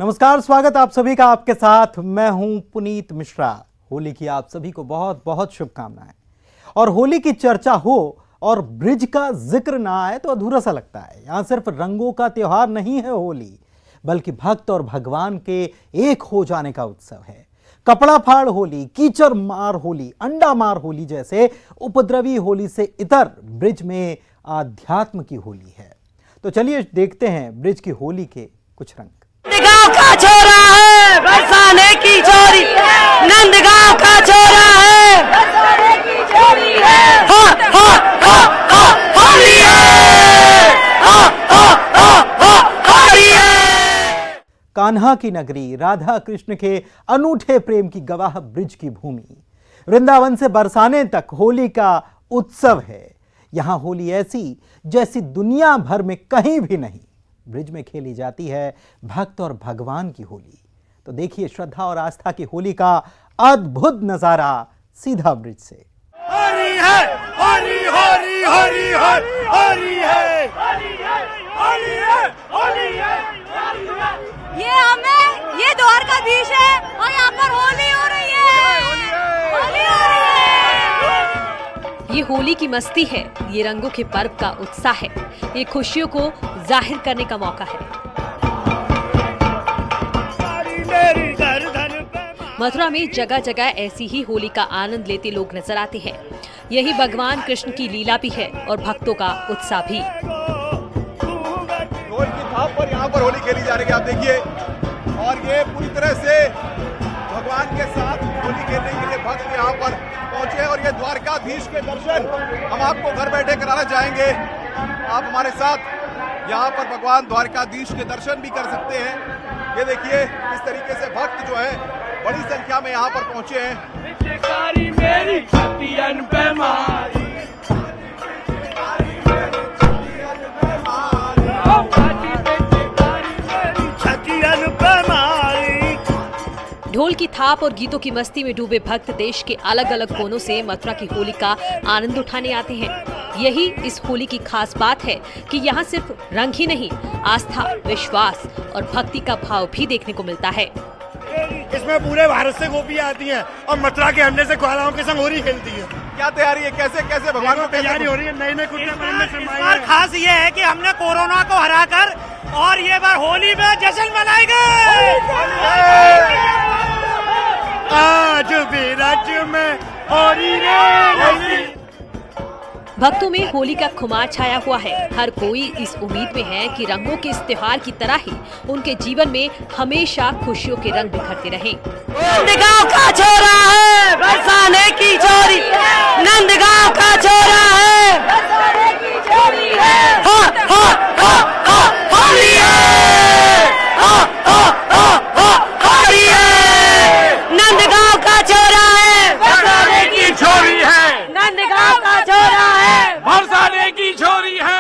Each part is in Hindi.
नमस्कार, स्वागत आप सभी का आपके साथ। मैं हूं पुनीत मिश्रा। होली की आप सभी को बहुत बहुत शुभकामनाएं। और होली की चर्चा हो और ब्रिज का जिक्र ना आए तो अधूरा सा लगता है। यहां सिर्फ रंगों का त्योहार नहीं है होली, बल्कि भक्त और भगवान के एक हो जाने का उत्सव है। कपड़ा फाड़ होली, कीचड़ मार होली, अंडा मार होली जैसे उपद्रवी होली से इतर ब्रिज में आध्यात्म की होली है। तो चलिए देखते हैं ब्रिज की होली के कुछ रंग। नंदगांव का छोरा है बरसाने की छोरी, नंदगांव का छोरा है बरसाने की छोरी है। हा हा हा हा होली है, हा हा हा हा होली है। कान्हा की नगरी, राधा कृष्ण के अनूठे प्रेम की गवाह ब्रिज की भूमि, वृंदावन से बरसाने तक होली का उत्सव है। यहां होली ऐसी जैसी दुनिया भर में कहीं भी नहीं। ब्रिज में खेली जाती है भक्त और भगवान की होली। तो देखिए श्रद्धा और आस्था की होली का अद्भुत नजारा सीधा ब्रिज से। होली है, होली होली होली है, होली है, होली है, होली है। ये द्वारकाधीश है और यहाँ पर होली हो रही है, होली हो रही है। ये होली की मस्ती है, ये रंगों के पर्व का उत्साह है, ये खुशियों को जाहिर करने का मौका है। मथुरा में जगह जगह ऐसी ही होली का आनंद लेते लोग नजर आते हैं। यही भगवान कृष्ण की लीला भी है और भक्तों का उत्साह भी। ढोल की थाप पर यहाँ पर होली खेली जा रही है, आप देखिए। और ये पूरी तरह से भगवान के साथ होली खेलने के लिए भक्त यहाँ पर पहुंचे। और ये द्वारकाधीश के दर्शन हम आपको घर बैठे कराना चाहेंगे। आप हमारे साथ यहाँ पर भगवान द्वारकाधीश के दर्शन भी कर सकते हैं। ये देखिए इस तरीके से भक्त जो है बड़ी संख्या में यहाँ पर पहुंचे हैं। ढोल की थाप और गीतों की मस्ती में डूबे भक्त देश के अलग अलग कोनों से मथुरा की होली का आनंद उठाने आते हैं। यही इस होली की खास बात है कि यहाँ सिर्फ रंग ही नहीं, आस्था, विश्वास और भक्ति का भाव भी देखने को मिलता है। इसमें पूरे भारत से गोपियां आती हैं और मथुरा के अंडे से ग्वालाओं के संग होली खेलती है। क्या तैयारी है, कैसे कैसे भगवान को तैयारी हो रही है? नए नए कुर्ते पहनने से इस बार खास ये है कि हमने कोरोना को हराकर और ये बार होली में जश्न मनाएंगे। आज भी राज्य में होली रे। भक्तों में होली का खुमार छाया हुआ है। हर कोई इस उम्मीद में है कि रंगों के इस त्योहार की तरह ही उनके जीवन में हमेशा खुशियों के रंग बिखरते रहें। नंदगांव का छोरा है बरसाने की छोरी, नंदगांव का छोरा है बरसाने की छोरी है। हा हा हा हा होली है, हा हा हा हा होली है। नंदगांव का छोरा है बरसाने की छोरी है, नंदगांव का छोरा है बरसाने की छोरी है।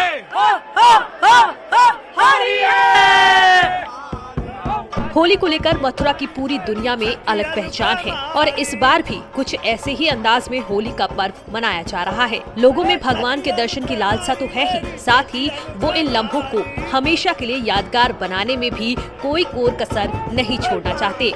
होली को लेकर मथुरा की पूरी दुनिया में अलग पहचान है और इस बार भी कुछ ऐसे ही अंदाज में होली का पर्व मनाया जा रहा है। लोगों में भगवान के दर्शन की लालसा तो है ही, साथ ही वो इन लम्हों को हमेशा के लिए यादगार बनाने में भी कोई कोर कसर नहीं छोड़ना चाहते।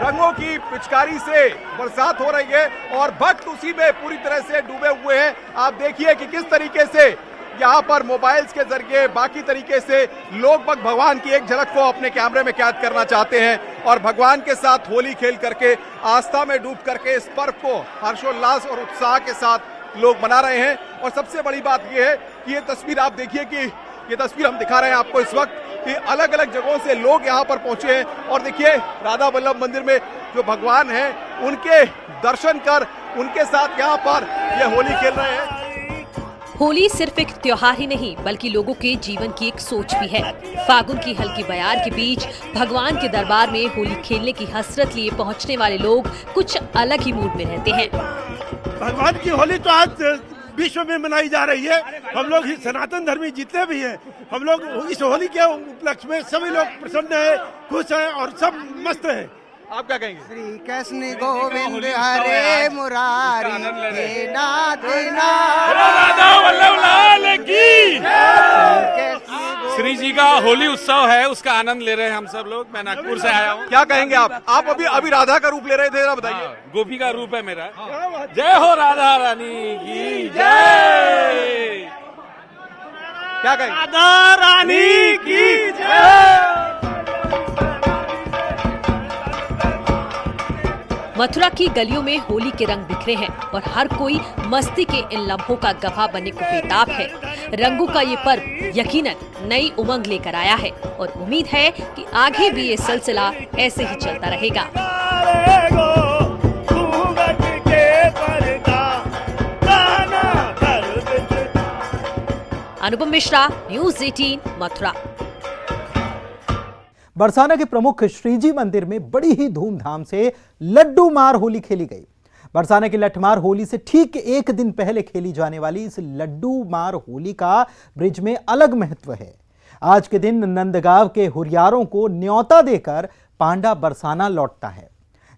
रंगों की पिचकारी से बरसात हो रही है और भक्त उसी में पूरी तरह से डूबे हुए हैं। आप देखिए कि किस तरीके से यहाँ पर मोबाइल्स के जरिए बाकी तरीके से लोग भगवान की एक झलक को अपने कैमरे में कैद करना चाहते हैं और भगवान के साथ होली खेल करके, आस्था में डूब करके इस पर्व को हर्षोल्लास और उत्साह के साथ लोग मना रहे हैं। और सबसे बड़ी बात यह है कि ये तस्वीर आप देखिए कि ये तस्वीर हम दिखा रहे हैं आपको इस वक्त कि अलग अलग जगहों से लोग यहाँ पर पहुंचे हैं। और देखिए राधा वल्लभ मंदिर में जो भगवान हैं उनके दर्शन कर उनके साथ यहाँ पर ये होली खेल रहे हैं। होली सिर्फ एक त्योहार ही नहीं बल्कि लोगों के जीवन की एक सोच भी है। फागुन की हल्की बयार के बीच भगवान के दरबार में होली खेलने की हसरत लिए पहुंचने वाले लोग कुछ अलग ही मूड में रहते हैं। भगवान की होली तो आज विश्व में मनाई जा रही है। हम लोग सनातन धर्मी जितने भी हैं, हम लोग इस होली के उपलक्ष्य में सभी लोग प्रसन्न हैं, खुश हैं और सब मस्त हैं। आप क्या कहेंगे? श्री कृष्ण गोविंद हरे मुरारी हे नाथ नाथ राधा वल्लभ लाल की। श्री जी का होली उत्सव है, उसका आनंद ले रहे हैं हम सब लोग। मैं नागपुर से आया हूँ। क्या कहेंगे आप अभी राधा का रूप ले रहे थे, बताइए। गोपी का रूप है मेरा। जय हो राधा रानी की जय। क्या कहेंगे? राधा रानी की जय। मथुरा की गलियों में होली के रंग बिखरे हैं और हर कोई मस्ती के इन लम्हों का गवाह बनने को बेताब है। रंगों का ये पर्व यकीनन नई उमंग लेकर आया है और उम्मीद है कि आगे भी ये सिलसिला ऐसे ही चलता रहेगा। अनुपम मिश्रा, न्यूज़ 18, मथुरा। बरसाना के प्रमुख श्रीजी मंदिर में बड़ी ही धूमधाम से लड्डू मार होली खेली गई। बरसाना की लठमार होली से ठीक एक दिन पहले खेली जाने वाली इस लड्डू मार होली का ब्रिज में अलग महत्व है। आज के दिन नंदगांव के हुरियारों को न्योता देकर पांडा बरसाना लौटता है,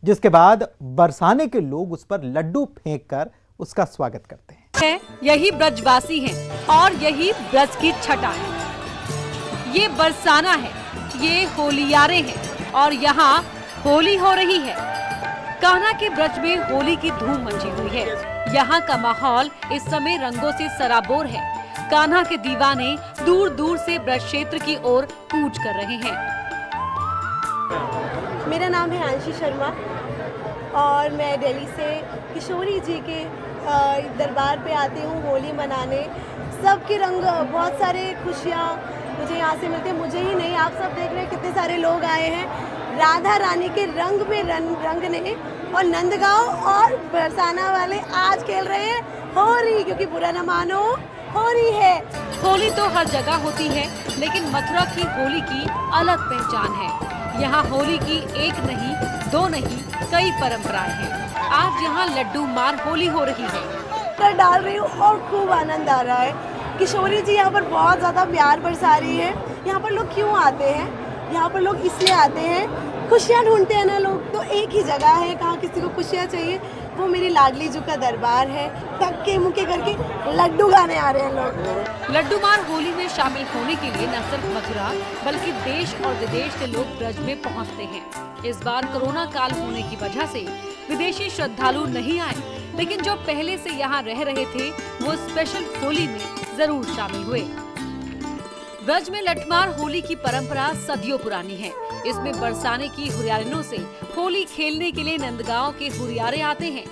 जिसके बाद बरसाने के लोग उस पर लड्डू फेंककर उसका स्वागत करते हैं। यही ब्रजवासी हैं और यही ब्रज की छटा है। ये बरसाना है, ये होलियारे हैं और यहाँ होली हो रही है। कान्हा के ब्रज में होली की धूम मची हुई है। यहाँ का माहौल इस समय रंगों से सराबोर है। कान्हा के दीवाने दूर दूर से ब्रज क्षेत्र की ओर कूच कर रहे हैं। मेरा नाम है आंशी शर्मा और मैं दिल्ली से किशोरी जी के दरबार पे आती हूँ होली मनाने। सबके रंग, बहुत सारे खुशियाँ मुझे यहाँ से मिलते हैं। मुझे ही नहीं, आप सब देख रहे हैं कितने सारे लोग आए हैं राधा रानी के रंग में रंगने। और नंदगांव और बरसाना वाले आज खेल रहे हैं होली, क्योंकि बुरा न मानो होली है। होली तो हर जगह होती है, लेकिन मथुरा की होली की अलग पहचान है। यहाँ होली की एक नहीं, दो नहीं, कई परंपराएं हैं। आज यहाँ लड्डू मार होली हो रही है। कर डाल रही हूँ और खूब आनंद आ रहा है। किशोरी जी यहाँ पर बहुत ज़्यादा प्यार बरसा रही है। यहाँ पर लोग क्यों आते हैं? यहाँ पर लोग इसलिए आते हैं, खुशियाँ ढूंढते हैं ना लोग, तो एक ही जगह है कहाँ किसी को खुशियाँ चाहिए, वो मेरी लाडली जी का दरबार है। धक्के मुक्के करके लड्डू गाने आ रहे हैं लोग। लड्डू मार होली में शामिल होने के लिए न सिर्फ मथुरा बल्कि देश और विदेश से लोग ब्रज में पहुंचते हैं। इस बार कोरोना काल होने की वजह से विदेशी श्रद्धालु नहीं आए, लेकिन जो पहले से यहाँ रह रहे थे वो स्पेशल होली में जरूर शामिल हुए। ब्रज में लठमार होली की परंपरा सदियों पुरानी है। इसमें बरसाने की हुरियारिनों से होली खेलने के लिए नंदगांव के हुरियारे आते हैं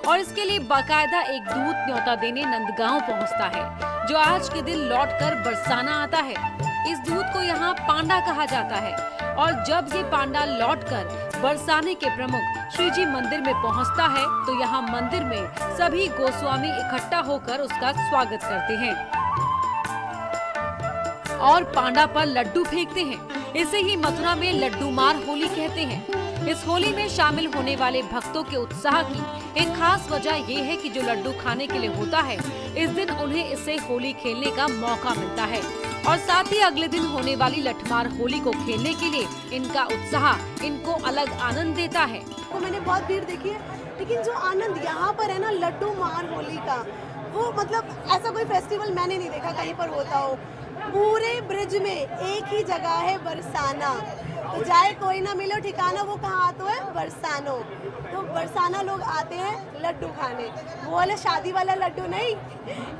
और इसके लिए बाकायदा एक दूत न्योता देने नंदगांव पहुंचता है, जो आज के दिन लौटकर बरसाना आता है। इस दूत को यहाँ पांडा कहा जाता है और जब ये पांडा लौटकर बरसाने के प्रमुख श्रीजी मंदिर में पहुंचता है तो यहाँ मंदिर में सभी गोस्वामी इकट्ठा होकर उसका स्वागत करते हैं और पांडा पर लड्डू फेंकते हैं। इसे ही मथुरा में लड्डू मार होली कहते हैं। इस होली में शामिल होने वाले भक्तों के उत्साह की एक खास वजह ये है कि जो लड्डू खाने के लिए होता है, इस दिन उन्हें इससे होली खेलने का मौका मिलता है और साथ ही अगले दिन होने वाली लठमार होली को खेलने के लिए इनका उत्साह इनको अलग आनंद देता है। तो मैंने बहुत भीड़ देखी है, लेकिन जो आनंद यहाँ पर है ना लड्डू मार होली का, वो मतलब ऐसा कोई फेस्टिवल मैंने नहीं देखा कहीं पर होता हो। पूरे ब्रिज में एक ही जगह है बरसाना, तो जाए कोई ना मिलो ठिकाना, वो कहाँ आता है? बरसानो। तो बरसाना लोग आते हैं लड्डू खाने। वो वाला शादी वाला लड्डू नहीं,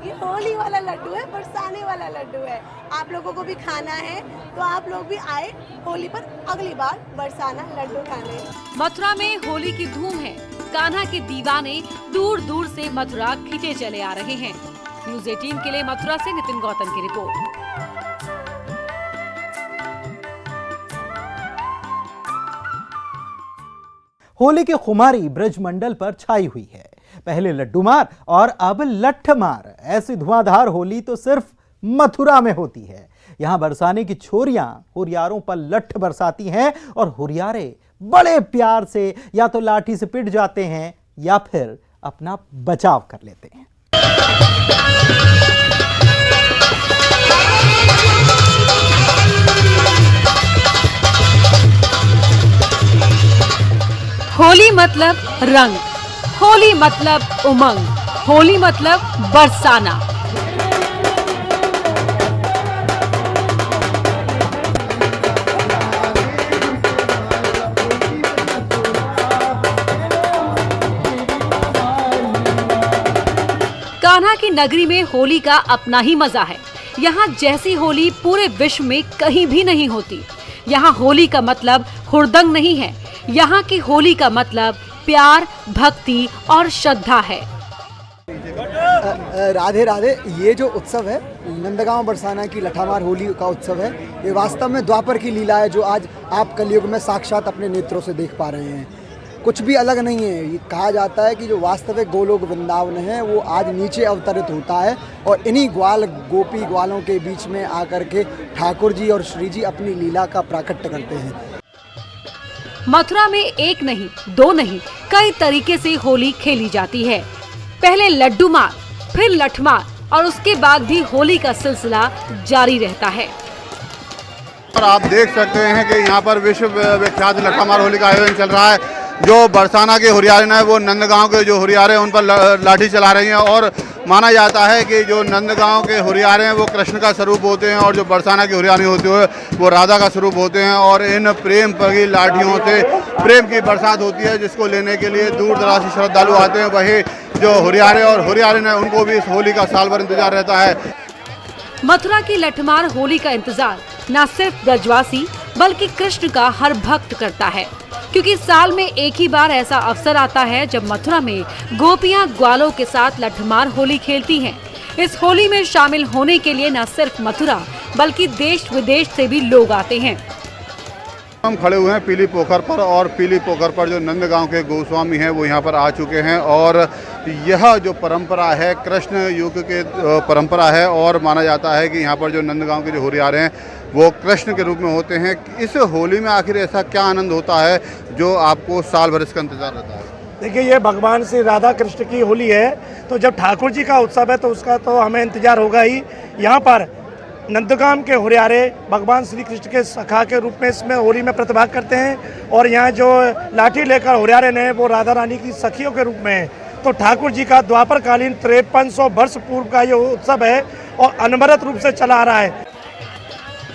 ये होली वाला लड्डू है, बरसाने वाला लड्डू है। आप लोगों को भी खाना है तो आप लोग भी आए होली पर अगली बार बरसाना लड्डू खाने। मथुरा में होली की धूम है। कान्हा के दीवाने दूर दूर से मथुरा खींचे चले आ रहे हैं। न्यूज़ 18 के लिए मथुरा से नितिन गौतम की रिपोर्ट। होली की खुमारी ब्रजमंडल पर छाई हुई है। पहले लड्डू मार और अब लठ मार। ऐसी धुआंधार होली तो सिर्फ मथुरा में होती है। यहाँ बरसाने की छोरियां हुरियारों पर लठ बरसाती हैं और हुरियारे बड़े प्यार से या तो लाठी से पिट जाते हैं या फिर अपना बचाव कर लेते हैं। होली मतलब रंग, होली मतलब उमंग, होली मतलब बरसाना। कान्हा की नगरी में होली का अपना ही मजा है। यहाँ जैसी होली पूरे विश्व में कहीं भी नहीं होती। यहाँ होली का मतलब हुड़दंग नहीं है, यहाँ की होली का मतलब प्यार, भक्ति और श्रद्धा है। राधे राधे। ये जो उत्सव है नंदगांव बरसाना की लठामार होली का उत्सव है, ये वास्तव में द्वापर की लीला है जो आज आप कलयुग में साक्षात अपने नेत्रों से देख पा रहे हैं। कुछ भी अलग नहीं है। ये कहा जाता है कि जो वास्तविक गोलोक वृंदावन है वो आज नीचे अवतरित होता है और इन्हीं ग्वाल गोपी ग्वालों के बीच में आकर के ठाकुर जी और श्री जी अपनी लीला का प्राकट्य करते हैं। मथुरा में एक नहीं, दो नहीं, कई तरीके से होली खेली जाती है। पहले लड्डू मार, फिर लठमार और उसके बाद भी होली का सिलसिला जारी रहता है। और आप देख सकते हैं कि यहाँ पर विश्व विख्यात लठामार होली का आयोजन चल रहा है। जो बरसाना के हुरियारे हैं वो नंदगांव के जो हुरियारे हैं उन पर लाठी चला रही हैं और माना जाता है कि जो नंदगांव के हुरियारे हैं वो कृष्ण का स्वरूप होते हैं और जो बरसाना के हुरियारे होते हैं वो राधा का स्वरूप होते हैं और इन प्रेम की लाठियों से प्रेम की बरसात होती है जिसको लेने के लिए दूर दराज से श्रद्धालु आते हैं। वही जो हुरियारे और हुरियारिन है उनको भी इस होली का साल भर इंतजार रहता है। मथुरा की लठमार होली का इंतजार न सिर्फ ब्रजवासी बल्कि कृष्ण का हर भक्त करता है, क्योंकि साल में एक ही बार ऐसा अवसर आता है जब मथुरा में गोपियां ग्वालों के साथ लठमार होली खेलती हैं। इस होली में शामिल होने के लिए न सिर्फ मथुरा बल्कि देश विदेश से भी लोग आते हैं। हम खड़े हुए हैं पीली पोखर पर और पीली पोखर पर जो नंदगांव के गोस्वामी हैं वो यहाँ पर आ चुके हैं और यह जो परंपरा है कृष्ण युग के परंपरा है और माना जाता है कि यहाँ पर जो नंदगांव के जो हुरियारे हैं वो कृष्ण के रूप में होते हैं। इस होली में आखिर ऐसा क्या आनंद होता है जो आपको साल भर इसका इंतजार रहता है? देखिए, ये भगवान श्री राधा कृष्ण की होली है, तो जब ठाकुर जी का उत्सव है तो उसका तो हमें इंतजार होगा ही। यहाँ पर नंदगांव के हुरियारे भगवान श्री कृष्ण के सखा के रूप में इसमें होली में प्रतिभाग करते हैं और यहाँ जो लाठी लेकर हुरियारे ने वो राधा रानी की सखियों के रूप में है। तो ठाकुर जी का द्वापर कालीन 5300 वर्ष पूर्व का ये उत्सव है और अनवरत रूप से चला आ रहा है।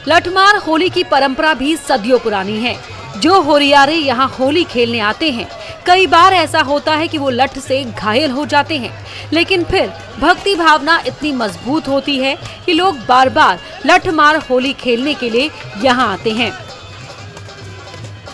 लठमार होली की परंपरा भी सदियों पुरानी है। जो होरियारे यहाँ होली खेलने आते हैं कई बार ऐसा होता है कि वो लठ से घायल हो जाते हैं, लेकिन फिर भक्ति भावना इतनी मजबूत होती है कि लोग बार बार लठमार होली खेलने के लिए यहाँ आते हैं।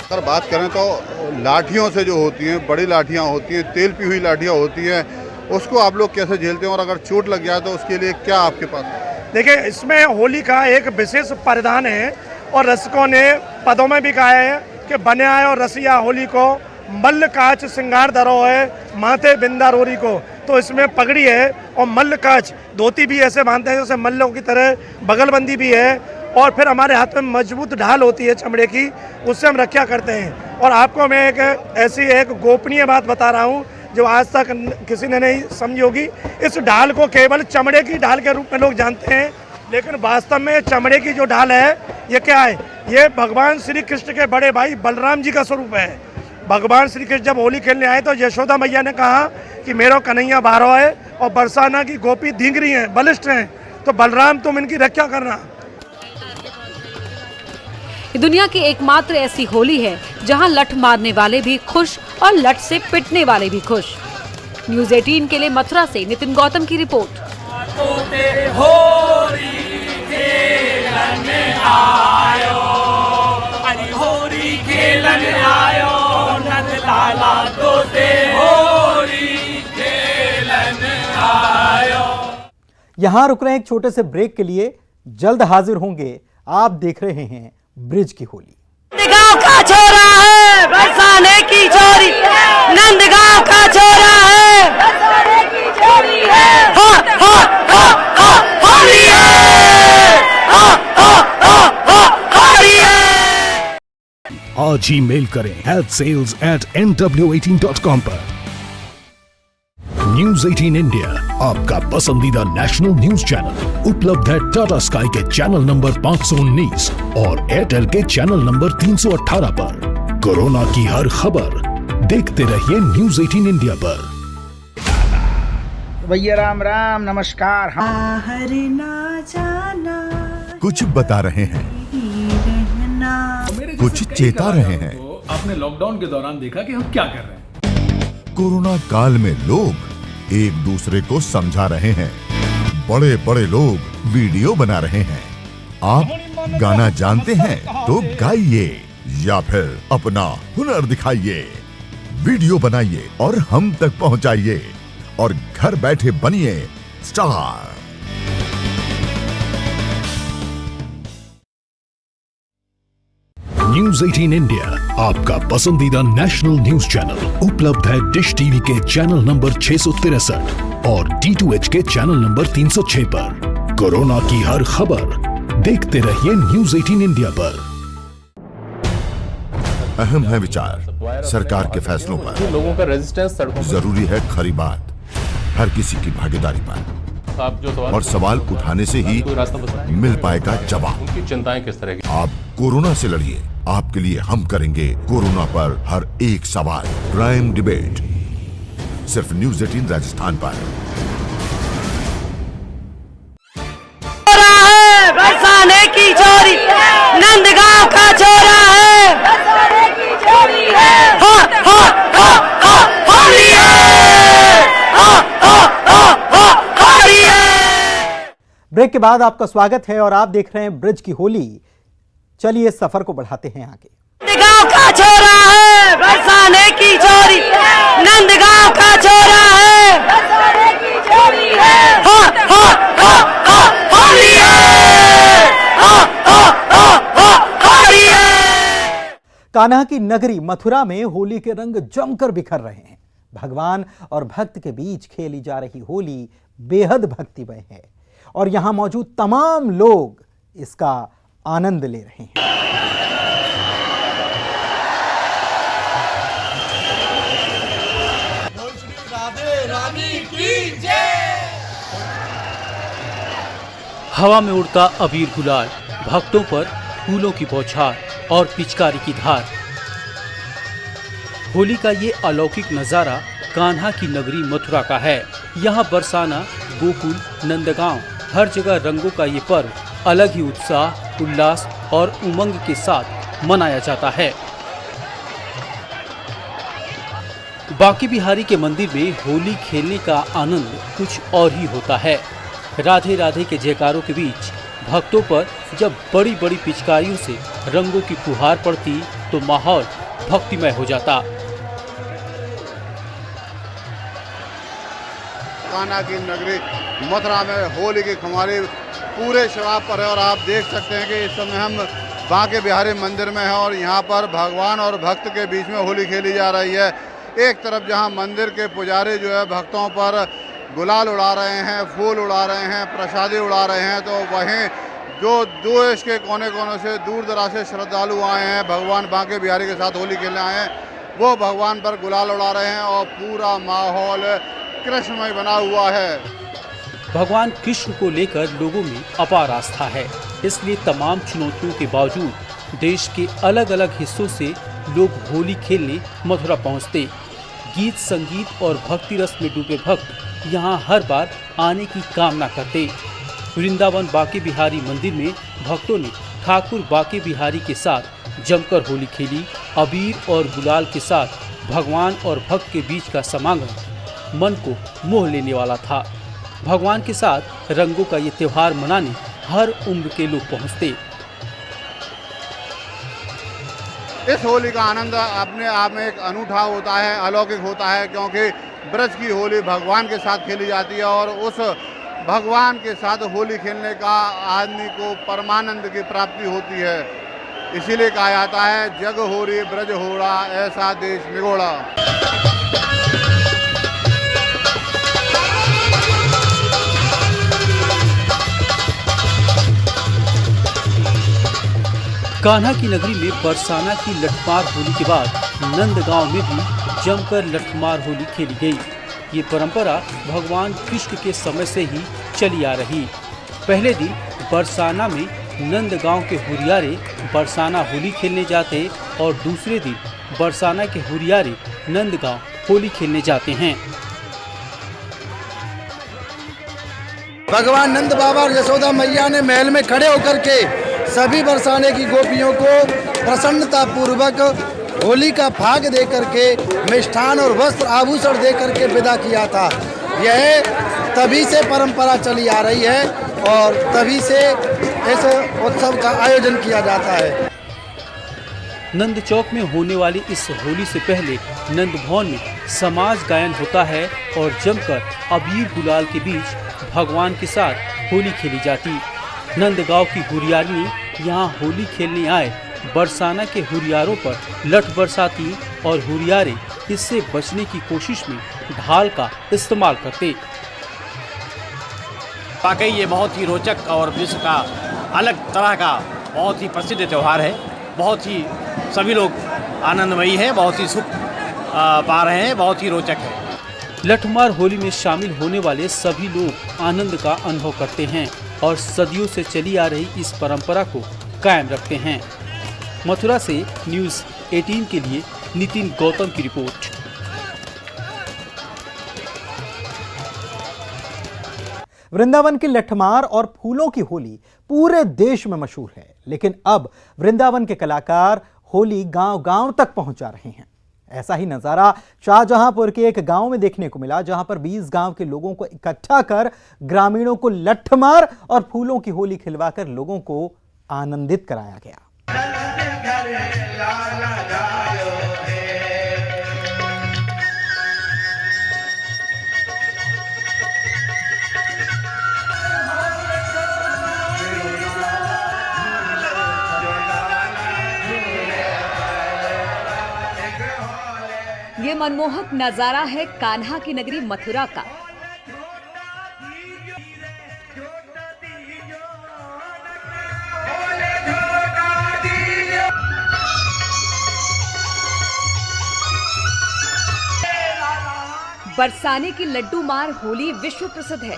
अगर बात करें तो लाठियों से जो होती हैं, बड़ी लाठियाँ होती हैं, तेल पी हुई लाठियाँ होती हैं, उसको आप लोग कैसे झेलते हैं और अगर चोट लग जाए तो उसके लिए क्या आपके पास है? देखिए, इसमें होली का एक विशेष परिधान है और रसिकों ने पदों में भी कहा है कि बने आए और रसिया होली को मल्ल काच श्रृंगार धरो है माथे बिंदा रोरी को। तो इसमें पगड़ी है और मल्ल काच धोती भी ऐसे बांधते हैं जैसे मल्लों की तरह, बगलबंदी भी है और फिर हमारे हाथ में मजबूत ढाल होती है चमड़े की, उससे हम रक्षा करते हैं। और आपको मैं एक ऐसी एक गोपनीय बात बता रहा हूँ जो आज तक किसी ने नहीं समझी होगी। इस ढाल को केवल चमड़े की ढाल के रूप में लोग जानते हैं, लेकिन वास्तव में चमड़े की जो ढाल है ये क्या है? ये भगवान श्री कृष्ण के बड़े भाई बलराम जी का स्वरूप है। भगवान श्री कृष्ण जब होली खेलने आए तो यशोदा मैया ने कहा कि मेरो कन्हैया बारो है और बरसाना की गोपी धींगरी हैं, बलिष्ठ हैं, तो बलराम तुम इनकी रक्षा करना। दुनिया की एकमात्र ऐसी होली है जहां लठ मारने वाले भी खुश और लठ से पिटने वाले भी खुश। न्यूज़ 18 के लिए मथुरा से नितिन गौतम की रिपोर्ट। यहां रुक रहे हैं एक छोटे से ब्रेक के लिए, जल्द हाजिर होंगे। आप देख रहे हैं ब्रिज की होली। नंदगांव का छोरा है बरसाने की छोरी, नंदगांव का छोरा है बरसाने की छोरी है, हा हा हा हा होली है, हा हा हा हा होली है। आज ही मेल करें sales@nw18.com पर। न्यूज 18 इंडिया आपका पसंदीदा नेशनल न्यूज चैनल उपलब्ध है टाटा स्काई के चैनल नंबर 519 और एयरटेल के चैनल नंबर 318 पर। कोरोना की हर खबर देखते रहिए न्यूज 18 इंडिया पर। भैया राम राम नमस्कार। कुछ बता रहे हैं, कुछ चेता रहे हैं। आपने लॉकडाउन के दौरान देखा कि हम क्या कर रहे हैं। कोरोना काल में लोग एक दूसरे को समझा रहे हैं। बड़े बड़े लोग वीडियो बना रहे हैं। आप गाना जानते हैं तो गाइए या फिर अपना हुनर दिखाइए। वीडियो बनाइए और हम तक पहुंचाइए और घर बैठे बनिए स्टार। न्यूज 18 इंडिया आपका पसंदीदा नेशनल न्यूज चैनल उपलब्ध है डिश टीवी के चैनल नंबर 663 और D2H के चैनल नंबर 306 पर। कोरोना की हर खबर देखते रहिए न्यूज 18 इंडिया पर। अहम है विचार सरकार के फैसलों पर। लोगों का रेजिस्टेंस जरूरी है खरी बात हर किसी की भागीदारी पर। और सवाल उठाने से ही मिल पाएगा जवाब। उनकी चिंताएं किस तरह की? आप कोरोना से लड़िए। आपके लिए हम करेंगे कोरोना पर हर एक सवाल। प्राइम डिबेट सिर्फ न्यूज 18 राजस्थान पर। बरसाने की चोरी नंदगांव का छोरा है। बरसाने की चोरी है। होली ब्रेक के बाद आपका स्वागत है और आप देख रहे हैं ब्रिज की होली। चलिए सफर को बढ़ाते हैं आगे। नंदगांव का छोरा है। बरसाने की चोरी नंदगांव का छोरा है। बरसाने की चोरी है। होली कान्हा की नगरी मथुरा में होली के रंग जमकर बिखर रहे हैं। भगवान और भक्त के बीच खेली जा रही होली बेहद भक्तिमय है और यहां मौजूद तमाम लोग इसका आनंद ले रहे हैं। हवा में उड़ता अबीर गुलाल, भक्तों पर फूलों की बौछार और पिचकारी की धार। होली का ये अलौकिक नज़ारा कान्हा की नगरी मथुरा का है। यहाँ बरसाना, गोकुल, नंदगांव हर जगह रंगों का ये पर्व अलग ही उत्साह, उल्लास और उमंग के साथ मनाया जाता है। बांके बिहारी के मंदिर में होली खेलने का आनंद कुछ और ही होता है। राधे राधे के जयकारों के बीच भक्तों पर जब बड़ी बड़ी पिचकारियों से रंगों की फुहार पड़ती तो माहौल भक्तिमय हो जाता। कान्हा की नगरी मथुरा में होली की खुमारी पूरे शबाब पर है और आप देख सकते हैं कि इस समय हम बांके बिहारी मंदिर में हैं और यहाँ पर भगवान और भक्त के बीच में होली खेली जा रही है। एक तरफ जहाँ मंदिर के पुजारी जो है भक्तों पर गुलाल उड़ा रहे हैं, फूल उड़ा रहे हैं, प्रसादी उड़ा रहे हैं, तो वहीं जो देश के कोने कोने से दूर दराज से श्रद्धालु आए हैं भगवान बांके बिहारी के साथ होली खेलने आए हैं, वो भगवान पर गुलाल उड़ा रहे हैं और पूरा माहौल कृष्णमय बना हुआ है। भगवान कृष्ण को लेकर लोगों में अपार आस्था है, इसलिए तमाम चुनौतियों के बावजूद देश के अलग अलग हिस्सों से लोग होली खेलने मथुरा पहुंचते। गीत, संगीत और भक्ति रस में डूबे भक्त यहाँ हर बार आने की कामना करते। वृंदावन बांके बिहारी मंदिर में भक्तों ने ठाकुर बांके बिहारी के साथ जमकर होली खेली। अबीर और गुलाल के साथ भगवान और भक्त के बीच का समागम मन को मोह लेने वाला था। भगवान के साथ रंगों का ये त्योहार मनाने हर उम्र के लोग पहुंचते। इस होली का आनंद अपने आप में एक अनूठा होता है, अलौकिक होता है, क्योंकि ब्रज की होली भगवान के साथ खेली जाती है और उस भगवान के साथ होली खेलने का आदमी को परमानंद की प्राप्ति होती है। इसीलिए कहा जाता है जग होरी ब्रज होड़ा ऐसा देश निगोड़ा। कान्हा की नगरी में बरसाना की लठमार होली के बाद नंदगांव में भी जमकर लठमार होली खेली गई। ये परंपरा भगवान कृष्ण के समय से ही चली आ रही। पहले दिन बरसाना में नंदगांव के हुरियारे बरसाना होली खेलने जाते और दूसरे दिन बरसाना के हुरियारे नंदगांव होली खेलने जाते हैं। भगवान नंद बाबा और यशोदा मैया ने महल में खड़े होकर के सभी बरसाने की गोपियों को प्रसन्नता पूर्वक होली का फाग दे करके मिष्ठान और वस्त्र आभूषण दे करके विदा किया था यह तभी से परंपरा चली आ रही है और तभी से इस उत्सव का आयोजन किया जाता है। नंद चौक में होने वाली इस होली से पहले नंद भवन में समाज गायन होता है और जमकर अबीर गुलाल के बीच भगवान के साथ होली खेली जाती। नंदगांव की हुरियारिनी यहाँ होली खेलने आए बरसाना के हुरियारों पर लठ बरसाती और हुरियारे इससे बचने की कोशिश में ढाल का इस्तेमाल करते। वाकई ये बहुत ही रोचक और विश्व का अलग तरह का बहुत ही प्रसिद्ध त्यौहार है। बहुत ही सभी लोग आनंदमयी है, बहुत ही सुख पा रहे हैं, बहुत ही रोचक है। लठमार होली में शामिल होने वाले सभी लोग आनंद का अनुभव करते हैं और सदियों से चली आ रही इस परंपरा को कायम रखते हैं। मथुरा से न्यूज़ 18 के लिए नितिन गौतम की रिपोर्ट। वृंदावन की लठमार और फूलों की होली पूरे देश में मशहूर है, लेकिन अब वृंदावन के कलाकार होली गांव-गांव तक पहुंचा रहे हैं। ऐसा ही नजारा शाहजहांपुर के एक गांव में देखने को मिला, जहां पर 20 गांव के लोगों को इकट्ठा कर ग्रामीणों को लठमार और फूलों की होली खिलवाकर लोगों को आनंदित कराया गया। ये मनमोहक नजारा है कान्हा की नगरी मथुरा का। बरसाने की लड्डू मार होली विश्व प्रसिद्ध है।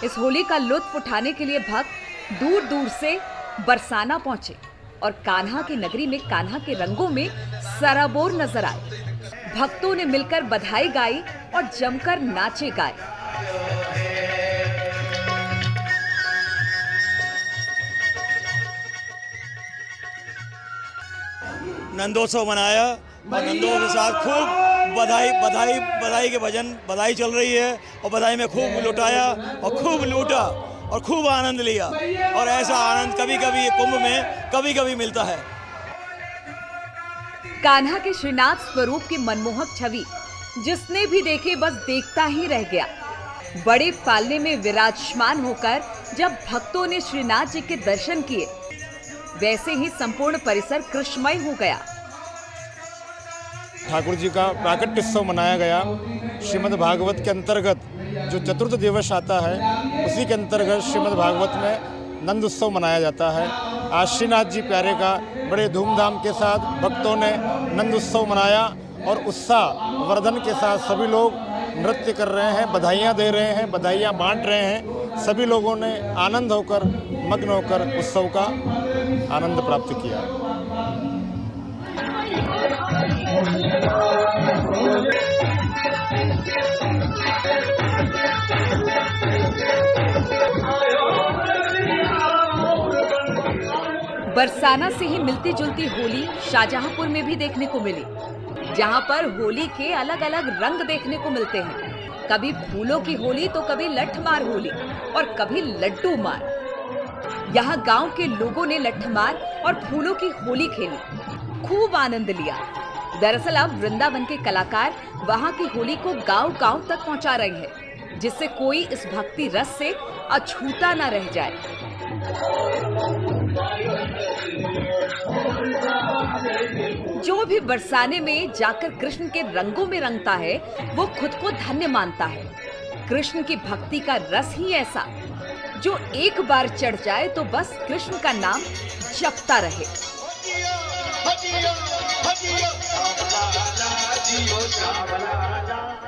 इस होली का लुत्फ उठाने के लिए भक्त दूर दूर से बरसाना पहुंचे और कान्हा की नगरी में कान्हा के रंगों में सराबोर नजर आए। भक्तों ने मिलकर बधाई गाई और जमकर नाचे गाए। नंदोत्सव मनाया और नंदों के साथ खूब बधाई के भजन, बधाई चल रही है और बधाई में खूब लुटाया और खूब लूटा और खूब आनंद लिया। और ऐसा आनंद कभी कभी कुंभ में कभी कभी मिलता है। कान्हा के श्रीनाथ स्वरूप की मनमोहक छवि जिसने भी देखे बस देखता ही रह गया। बड़े पालने में विराजमान होकर जब भक्तों ने श्रीनाथ जी के दर्शन किए, वैसे ही संपूर्ण परिसर कृष्णमय हो गया। ठाकुर जी का प्राकट्योत्सव मनाया गया। श्रीमद् भागवत के अंतर्गत जो चतुर्थ दिवस आता है, उसी के अंतर्गत श्रीमद् भागवत में नंद उत्सव मनाया जाता है। आज श्रीनाथ जी प्यारे का बड़े धूमधाम के साथ भक्तों ने नंद उत्सव मनाया और उत्साह वर्धन के साथ सभी लोग नृत्य कर रहे हैं, बधाइयाँ दे रहे हैं, बधाइयाँ बांट रहे हैं। सभी लोगों ने आनंद होकर, मग्न होकर उत्सव का आनंद प्राप्त किया। बरसाना से ही मिलती जुलती होली शाहजहांपुर में भी देखने को मिली, जहां पर होली के अलग अलग रंग देखने को मिलते हैं। कभी फूलों की होली तो कभी लठमार होली और कभी लड्डू मार। यहाँ गांव के लोगों ने लठमार और फूलों की होली खेली, खूब आनंद लिया। दरअसल अब वृंदावन के कलाकार वहां की होली को गांव-गांव तक पहुंचा रहे हैं, जिससे कोई इस भक्ति रस से अछूता न रह जाए। जो भी बरसाने में जाकर कृष्ण के रंगों में रंगता है, वो खुद को धन्य मानता है। कृष्ण की भक्ति का रस ही ऐसा, जो एक बार चढ़ जाए तो बस कृष्ण का नाम जपता रहे।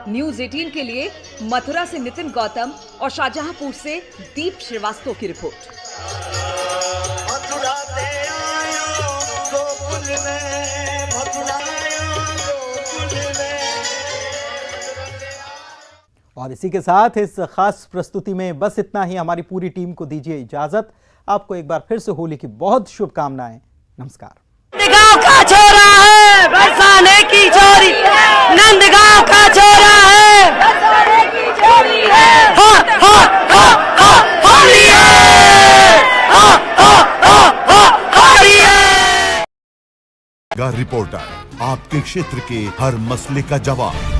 न्यूज़ 18 के लिए मथुरा से नितिन गौतम और शाहजहांपुर से दीप श्रीवास्तव की रिपोर्ट। और इसी के साथ इस खास प्रस्तुति में बस इतना ही। हमारी पूरी टीम को दीजिए इजाजत। आपको एक बार फिर से होली की बहुत शुभकामनाएं। नमस्कार। नंदगांव का छोरा है बरसाने की छोरी, नंदगांव का छोरा है बरसाने की छोरी। का रिपोर्टर, आपके क्षेत्र के हर मसले का जवाब।